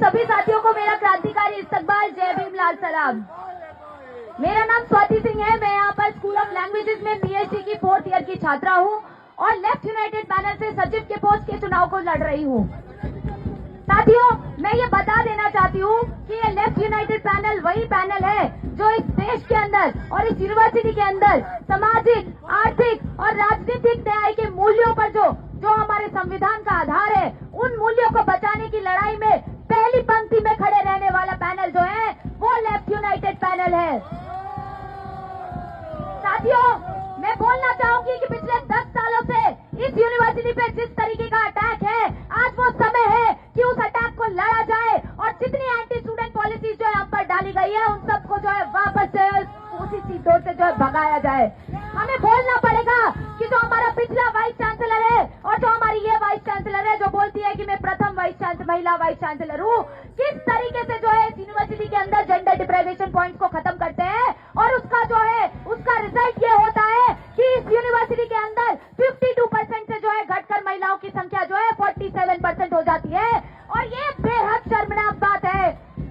सभी साथियों को मेरा क्रांतिकारी इस्तकबाल, जय भीम, लाल सलाम। मेरा नाम स्वाति सिंह है। मैं यहाँ पर स्कूल ऑफ लैंग्वेजेस में पीएचडी की 4th ईयर की छात्रा हूँ और लेफ्ट यूनाइटेड पैनल से सचिव के पोस्ट के चुनाव को लड़ रही हूँ। साथियों, मैं ये बता देना चाहती हूँ कि ये लेफ्ट यूनाइटेड पैनल वही पैनल है जो इस देश के अंदर और इस यूनिवर्सिटी के अंदर सामाजिक, आर्थिक और राजनीतिक न्याय के मूल्यों पर जो हमारे संविधान का आधार है, उन मूल्यों को बचाने की लड़ाई में पहली पंक्ति में खड़े रहने वाला पैनल जो है वो लेफ्ट यूनाइटेड पैनल है। साथियों, मैं बोलना चाहूंगी कि पिछले 10 सालों से इस यूनिवर्सिटी पे जिस तरीके का अटैक है, आज वो समय है कि उस अटैक को लड़ा जाए और जितनी एंटी स्टूडेंट पॉलिसी जो है हम पर डाली गई है, उन सबको जो है वापस से उसी सीटों से जो है भगाया जाए। हमें बोलना पड़ेगा कि जो हमारा पिछला वाइस चांसलर है और जो हमारी ये वाइस चांसलर है जो बोलती है कि मैं प्रथम महिला वाइस चांसलर हूँ, किस तरीके से जो है इस यूनिवर्सिटी के अंदर जेंडर डिप्राइवेशन पॉइंट्स को खत्म करते हैं और उसका रिजल्ट ये होता है कि इस यूनिवर्सिटी के अंदर 52% से जो है घटकर महिलाओं की संख्या जो है 47% हो जाती है और ये बेहद शर्मनाक बात है।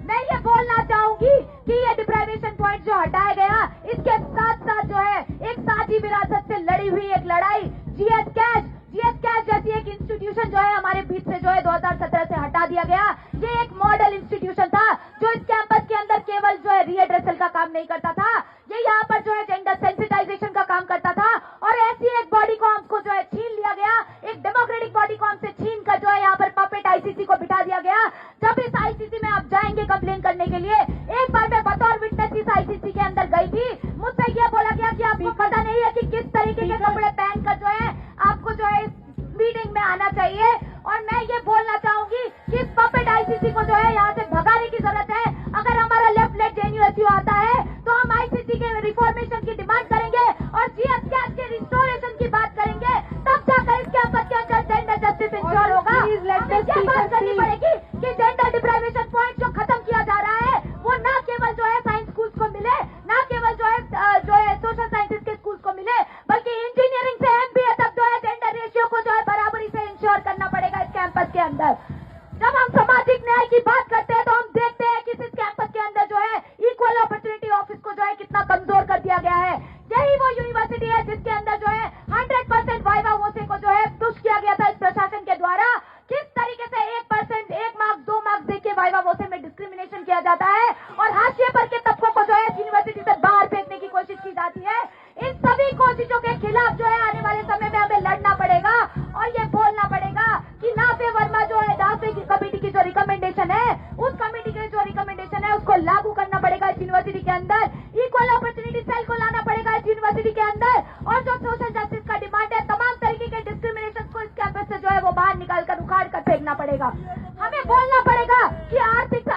मैं ये बोलना चाहूंगी कि ये डिप्राइवेशन पॉइंट जो हटाया गया, इसके साथ साथ जो है एक साझी विरासत से लड़ी हुई एक लड़ाई जीएस कैश जैसी एक इंस्टीट्यूशन जो है हमारे बीच से जो है 2017 से हटा दिया गया। ये एक मॉडल इंस्टीट्यूशन था जो इस कैंपस के अंदर केवल जो है रीएड्रेसल का काम नहीं करता था, ये यहाँ पर जो है जेंडर सेंसिटाइजेशन का काम करता था और ऐसी एक बॉडी को हमको जो है छीन लिया गया, एक डेमोक्रेटिक बॉडी को हमसे छीन कर जो है यहाँ पर पपेट आईसीसी को बिठा दिया गया। जब इस आईसीसी में आप जाएंगे कंप्लेन करने के लिए, एक बार मैं बतौर विटनेस इस आईसीसी के अंदर गई थी, मुझसे ये बोला गया कि आपको पता नहीं है कि किस तरीके के कपड़े पहन कर जो है आपको जो है मीटिंग में आना चाहिए। और मैं ये बोलना चाहूंगी कि इस पपेट आईसीसी को जो है यहाँ से भगाने की जरूरत है। अगर हमारा लेफ्ट लेट जेएनयू आता है तो हम आईसीसी के रिफॉर्मेशन की डिमांड करेंगे और जीएस कैश के रिस्टोरेशन की बात करेंगे, तब जाकर इस कैंपस के अंदर जेंडर जस्टिस इंश्योर होगा। ये बात करनी पड़ेगी कि जेंडर डिप्राइवेशन पॉइंट जो खत्म किया जा रहा है वो न केवल जो है साइंस स्कूल्स को मिले, न केवल जो है सोशल साइंसेज के स्कूल्स को मिले, बल्कि इंजीनियरिंग से एमबीए तक जो है जेंडर रेशियो को जो है बराबरी से इंश्योर करना पड़ेगा इस कैंपस के अंदर। जब हम सामाजिक न्याय की बात करते हैं तो हम देखते हैं कि इस कैंपस के अंदर जो है इक्वल अपॉर्चुनिटी ऑफिस को जो है कितना कमजोर कर दिया गया है। यही वो यूनिवर्सिटी है जिसके अंदर जो है 100% वाइवा वोसे को जो है तुष्ट किया गया था इस प्रशासन के द्वारा। किस तरीके से 1%, 1 मार्क्स, 2 मार्क्स देके वाइवा वोसे में डिस्क्रिमिनेशन किया जाता है और हाशिए पर के तबकों को जो है यूनिवर्सिटी से बाहर फेंकने की कोशिश की जाती है। इन सभी कोशिशों के खिलाफ जो है आने वाले समय में हमें लड़ना पड़ेगा और ये बोलना पड़ेगा कि नाफे वर्मा जो है नाफे की कमेटी की जो रिकमेंडेशन है, उस कमेटी की जो रिकमेंडेशन है उसको लागू करना पड़ेगा इस यूनिवर्सिटी के अंदर। इक्वल अपॉर्चुनिटी सेल को लाना पड़ेगा इस यूनिवर्सिटी के अंदर और जो सोशल जस्टिस का डिमांड है, तमाम तरीके के डिस्क्रिमिनेशन को इस कैंपस से जो है वो बाहर निकाल कर उखाड़ कर फेंकना पड़ेगा। हमें बोलना पड़ेगा कि आर्थिक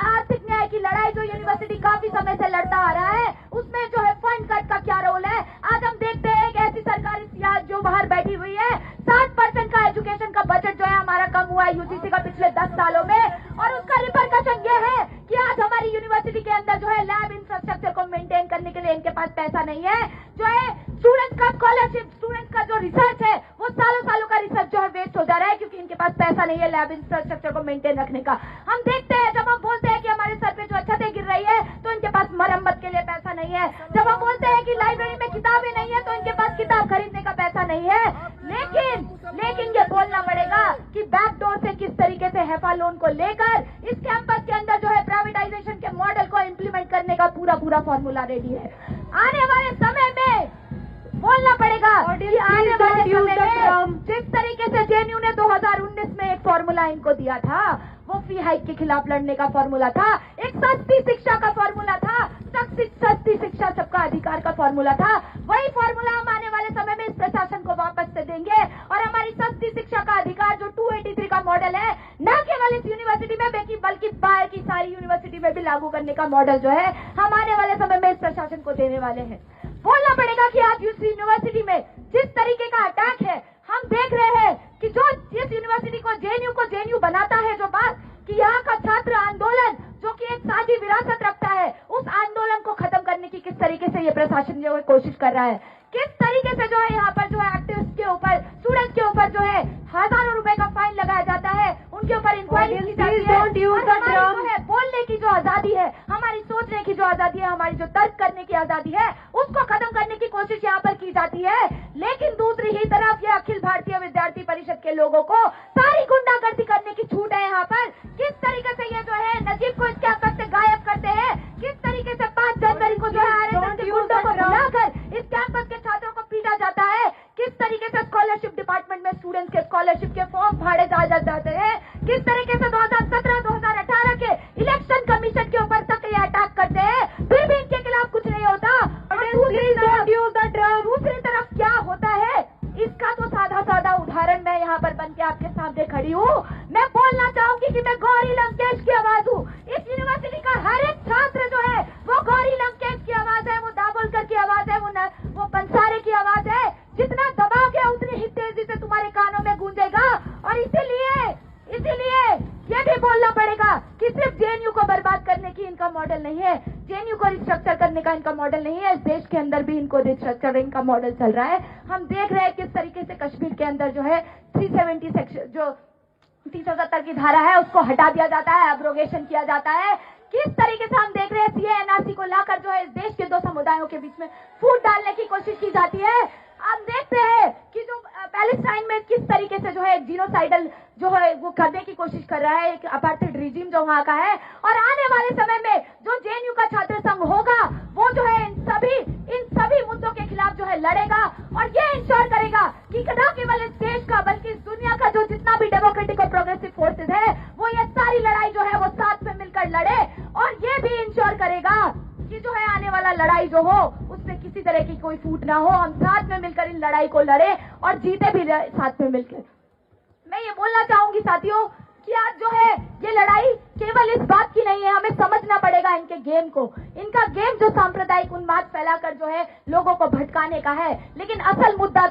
न्याय की लड़ाई जो यूनिवर्सिटी काफी समय से लड़ता आ रहा है, उसमें जो है फंड कट का क्या रोल है। आज हम देखते हैं कि ऐसी सरकारी सियासत जो बाहर बैठी हुई है, 60% का एजुकेशन का बजट जो है हमारा कम हुआ है यूजीसी का पिछले 10 सालों में और उसका रिपरकशन ये है कि आज हमारी यूनिवर्सिटी के अंदर जो है लैब इंफ्रास्ट्रक्चर को मेंटेन करने के लिए इनके पास पैसा नहीं है। जो है स्टूडेंट्स का स्कॉलरशिप, स्टूडेंट्स का जो रिसर्च है वो सालों का रिसर्च जो है वेस्ट हो जा रहा है क्योंकि इनके पास पैसा नहीं है लैब इंफ्रास्ट्रक्चर को मेंटेन रखने का। हम देखते हैं जब हम बोलते हैं कि हमारे सर पे जो छतें गिर रही है तो इनके पास मरम्मत के लिए पैसा नहीं है। जब हम बोलते हैं कि लाइब्रेरी में किताबें नहीं है तो इनके पास किताब खरीदने का पैसा नहीं है। लेकिन ये बोलना पड़ेगा कि बैकडोर से किस तरीके से हेफा लोन को लेकर इस कैंपस के अंदर जो है प्राइवेटाइजेशन के मॉडल को इम्प्लीमेंट करने का पूरा फॉर्मूला रेडी है। आने वाले समय में बोलना पड़ेगा कि आने वाले समय में जिस तरीके से जेएनयू ने 2019 में एक फॉर्मूला इनको दिया था, वो फी हाइक के खिलाफ लड़ने का फॉर्मूला था, एक सस्ती शिक्षा का फॉर्मूला था, सस्ती शिक्षा सबका अधिकार का फॉर्मूला था। वही फॉर्मूला हम आने वाले समय में इस प्रशासन को वापस से देंगे और हमारी सस्ती शिक्षा का अधिकार जो 283 का मॉडल है, न केवल इस यूनिवर्सिटी में बल्कि बाहर की सारी यूनिवर्सिटी में भी लागू करने का मॉडल जो है हम आने वाले समय में इस प्रशासन को देने वाले हैं। बोलना पड़ेगा कि आज इस यूनिवर्सिटी में जिस तरीके का अटैक है, हम देख रहे हैं कि जो इस यूनिवर्सिटी को जेएनयू बनाता है, जो बात कि यहाँ का छात्र आंदोलन जो कि एक साझी विरासत रखता है, उस आंदोलन को खत्म करने की किस तरीके से ये प्रशासन जो है कोशिश कर रहा है, किस तरीके से जो है यहाँ पर जो है एक्टिविस्ट के ऊपर, स्टूडेंट्स के ऊपर जो है हजारों रुपए का फाइन लगाया जाता है, उनके ऊपर इंक्वायरी की जाती है। मर्यादा दी है उसको खत्म करने की कोशिश यहाँ पर की जाती है। लेकिन दूसरी ही तरफ ये अखिल भारतीय विद्यार्थी परिषद के लोगों को सारी गुंडागर्दी करने की छूट है। यहाँ पर किस तरीके से ये जो है नजीब को इस कैंपस से गायब करते हैं, किस तरीके से 5 जनवरी को जो है आरएसएस के गुंडों को बुलाकर इस कैंपस के छात्रों को पीटा जाता है, किस तरीके से स्कॉलरशिप डिपार्टमेंट में स्टूडेंट्स के स्कॉलरशिप के फॉर्म फाड़े जाते हैं, किस तरीके से 2017-2018 के इलेक्शन कमीशन के ऊपर तक ये अटैक करते हैं, फिर भी इनके खिलाफ कुछ नहीं होता। दूसरी तरफ क्या होता है इसका तो सादा उदाहरण मैं यहाँ पर बन के आपके सामने खड़ी हूँ। मैं बोलना चाहूंगी कि मैं गौरी लंकेश की आवाज हूँ। इस यूनिवर्सिटी का हर एक छात्र जो है वो गौरी लंकेश की आवाज है, वो दाभोलकर की आवाज है, वो बंसारे की आवाज है। जितना दबाओगे उतनी ही तेजी से तुम्हारे कानों में गूंजेगा। और इसीलिए ये भी बोलना पड़ेगा कि सिर्फ जेएनयू को बर्बाद करने की इनका मॉडल नहीं है, जेएनयू को रिस्ट्रक्चर करने का इनका मॉडल नहीं है। इस देश के अंदर भी इनको रिस्ट्रक्चरिंग का मॉडल चल रहा है। हम देख रहे हैं किस तरीके से कश्मीर के अंदर जो है 370 सेक्शन जो 370 की धारा है उसको हटा दिया जाता है, एब्रोगेशन किया जाता है। किस तरीके से हम देख रहे हैं सीए एनआरसी को लाकर जो है इस देश के 2 समुदायों के बीच में फूट डालने की कोशिश की जाती है। हम देखते हैं कि जो पैलेस्टाइन में किस तरीके से जो है जीनोसाइडल जो है वो करने की कोशिश कर रहा है, एक अपार्थाइड रिजीम जो वहां का है। और आने वाले समय में जो जेएनयू का छात्र संघ होगा वो जो है इन सभी मुद्दों के खिलाफ जो है लड़ेगा और ये इंश्योर करेगा कि न केवल इस देश का बल्कि इस दुनिया का जो जितना भी डेमोक्रेटिक और प्रोग्रेसिव फोर्सेज है वो ये सारी लड़ाई जो है वो साथ में मिलकर लड़े। और ये भी इंश्योर करेगा कि जो है आने वाला लड़ाई जो हो उसमें किसी तरह की कोई फूट ना हो, हम साथ में मिलकर इन लड़ाई को लड़े और जीते भी साथ में मिलकर। मैं ये बोलना चाहूंगी साथियों कि आज जो है ये लड़ाई केवल इस बात की नहीं है, हमें समझना पड़ेगा इनके गेम को। इनका गेम जो सांप्रदायिक उन्माद फैलाकर जो है लोगों को भटकाने का है। लेकिन असल मुद्दा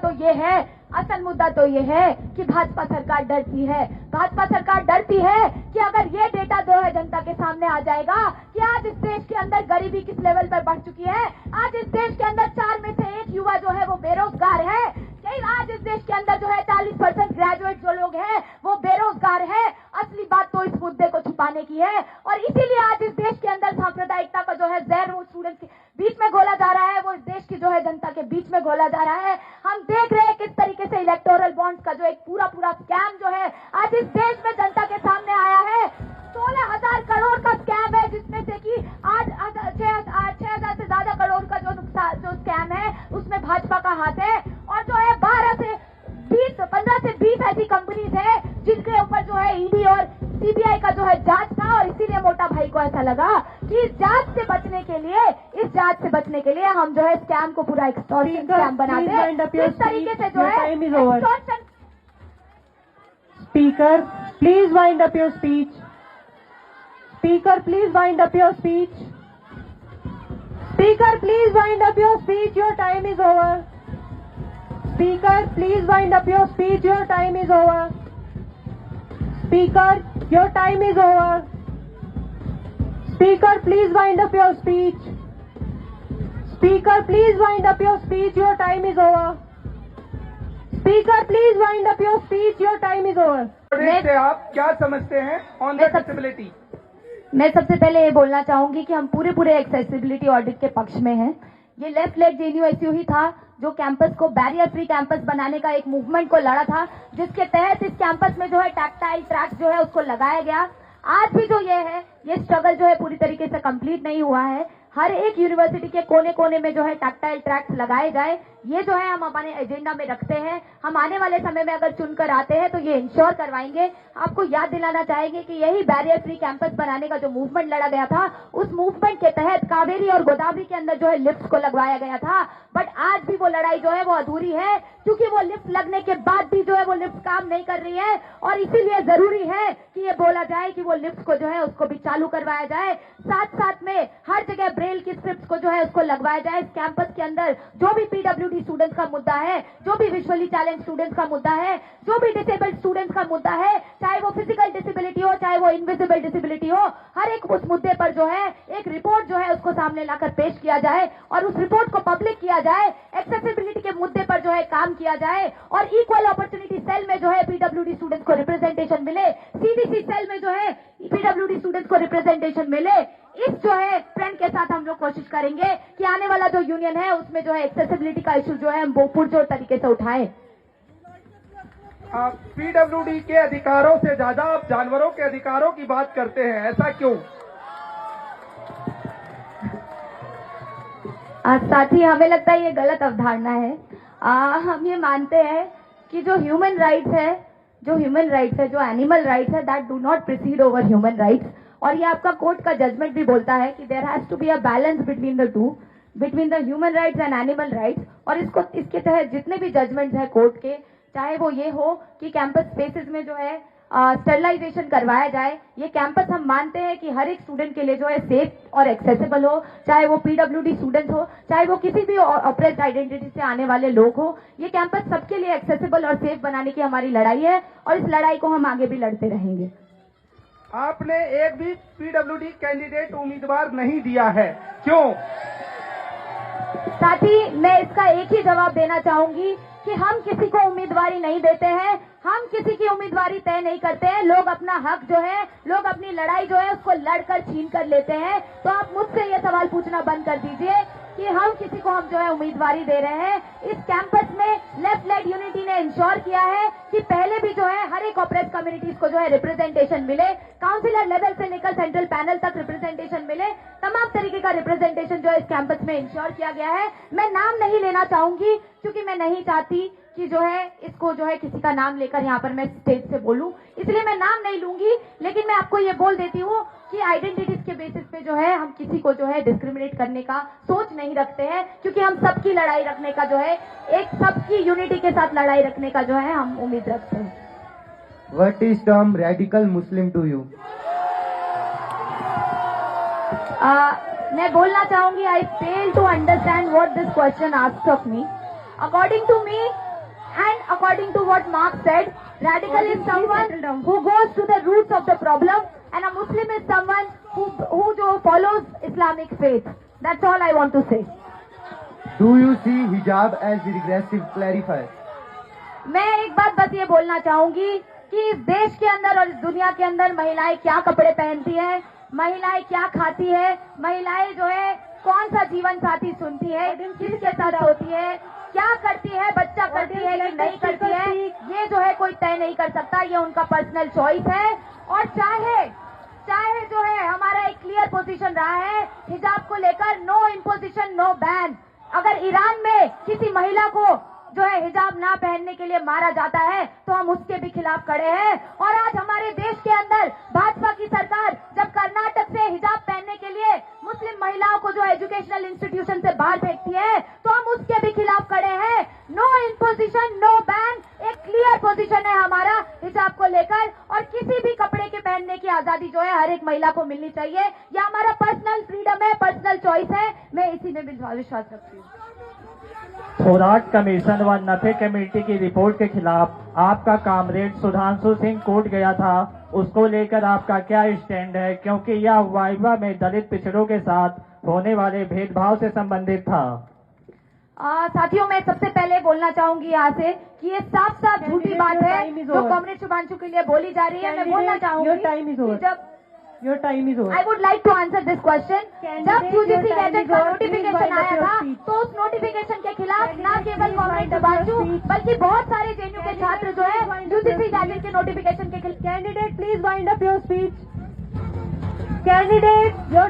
तो ये है कि भाजपा सरकार डरती है। भाजपा सरकार डरती है कि अगर ये डेटा जो है जनता के सामने आ जाएगा कि आज इस देश के अंदर गरीबी किस लेवल पर बढ़ चुकी है, आज इस देश के अंदर 4 में से 1 युवा जो है वो बेरोजगार है, आज इस देश के अंदर जो है 40% ग्रेजुएट जो लोग हैं वो बेरोजगार है। असली बात तो इस मुद्दे को छुपाने की है और इसीलिए आज इस देश के अंदर सांप्रदायिकता का जो है जहर वो स्टूडेंट्स के बीच में घोला जा रहा है, वो इस देश की जो है जनता के बीच में घोला जा रहा है। हम देख रहे हैं किस तरीके से इलेक्टोरल बॉन्ड्स का जो एक पूरा स्कैम जो है आज इस देश में जनता के सामने आया है। 16,000 करोड़ का स्कैम है, जिसमें से कि आज 6,000 से ज्यादा करोड़ का जो स्कैम है उसमें भाजपा का हाथ है। और जो है 15 से 20 ऐसी कंपनीज है जिनके ऊपर जो है ईडी और सीबीआई का जो है जांच था। और इसीलिए मोटा भाई को ऐसा लगा कि इस जांच से बचने के लिए हम जो है स्कैम को पूरा एक्सटॉर्शन स्कैम बनाते हैं। इस तरीके से जो है extortion. Speaker, please wind up your speech. Speaker, please wind up your speech. Speaker, please wind up your speech. Your time is over. Speaker, please wind up your speech. Your time is over. Speaker, your time is over. Speaker, please wind up your speech. Speaker, please wind up your speech. Your time is over. Speaker, please wind up your speech. Your time is over. से आप क्या समझते हैं on the accessibility? मैं सबसे पहले ये बोलना चाहूंगी कि हम पूरे एक्सेसिबिलिटी ऑडिट के पक्ष में हैं। ये लेफ्ट लेग जेएनयू ही था जो कैंपस को बैरियर फ्री कैंपस बनाने का एक मूवमेंट को लड़ा था, जिसके तहत इस कैंपस में जो है टैक्टाइल ट्रैक्स जो है उसको लगाया गया। आज भी जो ये स्ट्रगल जो है पूरी तरीके से कंप्लीट नहीं हुआ है। हर एक यूनिवर्सिटी के कोने कोने में जो है टैक्टाइल ट्रैक्स लगाए जाए, ये जो है हम अपने एजेंडा में रखते हैं। हम आने वाले समय में अगर चुनकर आते हैं तो ये इंश्योर करवाएंगे। आपको याद दिलाना चाहेंगे कि यही बैरियर फ्री कैंपस बनाने का जो मूवमेंट लड़ा गया था, उस मूवमेंट के तहत कावेरी और गोदावरी के अंदर जो है लिफ्ट को लगवाया गया था। बट आज भी वो लड़ाई जो है वो अधूरी है, क्योंकि वो लिफ्ट लगने के बाद भी जो है वो लिफ्ट काम नहीं कर रही है। और इसीलिए जरूरी है कि ये बोला जाए कि वो लिफ्ट को जो है उसको भी चालू करवाया जाए। साथ साथ में हर जगह ब्रेल की स्क्रिप्ट को जो है उसको लगवाया जाए। इस कैंपस के अंदर जो भी पीडब्ल्यूडी स्टूडेंट्स का मुद्दा है, जो भी विजुअली चैलेंज स्टूडेंट्स का मुद्दा है, जो भी डिसेबल्ड स्टूडेंट्स का मुद्दा है, चाहे वो फिजिकल डिसेबिलिटी हो चाहे वो इनविजिबल डिसेबिलिटी हो, हर एक उस मुद्दे पर जो है एक रिपोर्ट जो है उसको सामने लाकर पेश किया जाए और उस रिपोर्ट को पब्लिक किया जाए। एक्सेसिबिलिटी के मुद्दे पर जो है काम किया जाए और इक्वल अपॉर्चुनिटी सेल में जो है पीडब्ल्यूडी स्टूडेंट्स को रिप्रेजेंटेशन मिले, सीडीसी सेल में जो है पीडब्ल्यूडी स्टूडेंट्स को रिप्रेजेंटेशन मिले। इस जो है ट्रेंड के साथ हम लोग कोशिश करेंगे कि आने वाला जो यूनियन है उसमें जो है एक्सेसिबिलिटी का इशू जो है हम पुरजोर तरीके से उठाएं। आप पीडब्ल्यूडी के अधिकारों से ज्यादा आप जानवरों के अधिकारों की बात करते हैं, ऐसा क्यों? साथी, हमें लगता है ये गलत अवधारणा है। हम ये मानते हैं कि जो ह्यूमन राइट्स है, जो एनिमल राइट्स है, that do not precede over human rights. और ये आपका कोर्ट का जजमेंट भी बोलता है कि there has to be a balance between the two, between the human rights and animal rights. और इसके तहत जितने भी जजमेंट्स हैं कोर्ट के, चाहे वो ये हो कि कैंपस स्पेसेस में जो है स्टरलाइजेशन करवाया जाए, ये कैंपस हम मानते हैं कि हर एक स्टूडेंट के लिए जो है सेफ और एक्सेसिबल हो, चाहे वो पीडब्ल्यूडी स्टूडेंट हो, चाहे वो किसी भी ऑपरेस्ड आइडेंटिटी से आने वाले लोग हो। ये कैंपस सबके लिए एक्सेसिबल और सेफ बनाने की हमारी लड़ाई है और इस लड़ाई को हम आगे भी लड़ते रहेंगे। आपने एक भी पीडब्ल्यूडी कैंडिडेट उम्मीदवार नहीं दिया है, क्यों? साथी, मैं इसका एक ही जवाब देना चाहूंगी कि हम किसी को उम्मीदवारी नहीं देते हैं, हम किसी की उम्मीदवारी तय नहीं करते हैं। लोग अपना हक जो है, लोग अपनी लड़ाई जो है उसको लड़कर छीन कर लेते हैं। तो आप मुझसे ये सवाल पूछना बंद कर दीजिए कि हम किसी को हम जो है उम्मीदवारी दे रहे हैं। इस कैंपस में लेफ्ट लेड यूनिटी ने इंश्योर किया है कि पहले भी जो है हर एक ऑपरेट कम्युनिटीज को जो है रिप्रेजेंटेशन मिले, काउंसिलर लेवल से लेकर सेंट्रल पैनल तक रिप्रेजेंटेशन मिले, तमाम तरीके का रिप्रेजेंटेशन जो है इस कैंपस में इंश्योर किया गया है। मैं नाम नहीं लेना चाहूंगी क्योंकि मैं नहीं चाहती कि जो है इसको जो है किसी का नाम लेकर यहाँ पर मैं स्टेज से बोलूं, इसलिए मैं नाम नहीं लूंगी। लेकिन मैं आपको ये बोल देती हूँ कि आइडेंटिटीज के बेसिस पे जो है हम किसी को जो है डिस्क्रिमिनेट करने का सोच नहीं रखते हैं, क्योंकि हम सबकी लड़ाई रखने का जो है, एक सबकी यूनिटी के साथ लड़ाई रखने का जो है हम उम्मीद रखते हैं। What is term radical Muslim to you? मैं बोलना चाहूंगी, I fail to understand what this question asked of me. According to me and according to what Marx said, radical is someone who goes to the roots of the problem, and a Muslim is someone who follows Islamic faith. That's all I want to say. Do you see hijab as regressive clarifier? मैं एक बात बस ये बोलना चाहूंगी कि इस देश के अंदर और इस दुनिया के अंदर महिलाएं क्या कपड़े पहनती हैं, महिलाएं क्या खाती है, महिलाएं जो है कौन सा जीवन साथी सुनती है, किसके साथ होती है, क्या करती है, बच्चा करती है कि नहीं करती है, ये जो है कोई तय नहीं कर सकता। ये उनका पर्सनल चॉइस है। और चाहे जो है हमारा एक क्लियर पोजीशन रहा है हिजाब को लेकर, नो इम्पोजिशन नो बैन। अगर ईरान में किसी महिला को जो है हिजाब ना पहनने के लिए मारा जाता है तो हम उसके भी खिलाफ खड़े हैं। और आज हमारे देश के अंदर भाजपा की सरकार जब कर्नाटक से हिजाब पहनने के लिए मुस्लिम महिलाओं को जो एजुकेशनल इंस्टीट्यूशन से बाहर फेंकती है तो हम उसके भी खिलाफ खड़े हैं। नो इम्पोजिशन नो बैन, एक क्लियर पोजीशन है हमारा हिजाब को लेकर। और किसी भी कपड़े के पहनने की आजादी जो है हर एक महिला को मिलनी चाहिए। यह हमारा पर्सनल फ्रीडम है, पर्सनल चॉइस है। मैं इसी में विश्वास रखती हूँ। थोराट कमीशन व नफे कमेटी की रिपोर्ट के खिलाफ आपका कामरेड सुधांशु सिंह कोर्ट गया था, उसको लेकर आपका क्या स्टैंड है? क्योंकि यह वाइवा में दलित पिछड़ों के साथ होने वाले भेदभाव से संबंधित था। साथियों, मैं सबसे पहले बोलना चाहूंगी यहाँ से कि ये साफ साफ झूठी बात है जो कॉमरेड शुभांशु के लिए बोली जा रही है। मैं बोलना चाहूंगी जब Your time is over. I would like to answer this question. जब यूजीसी गैजेट का नोटिफिकेशन आया था तो उस नोटिफिकेशन के खिलाफ न केवल कॉमरेड शुभांशु बल्कि बहुत सारे जेएनयू के छात्र जो है यूजीसी गैजेट के नोटिफिकेशन के खिलाफ। Candidate, please wind up your speech. Candidate, your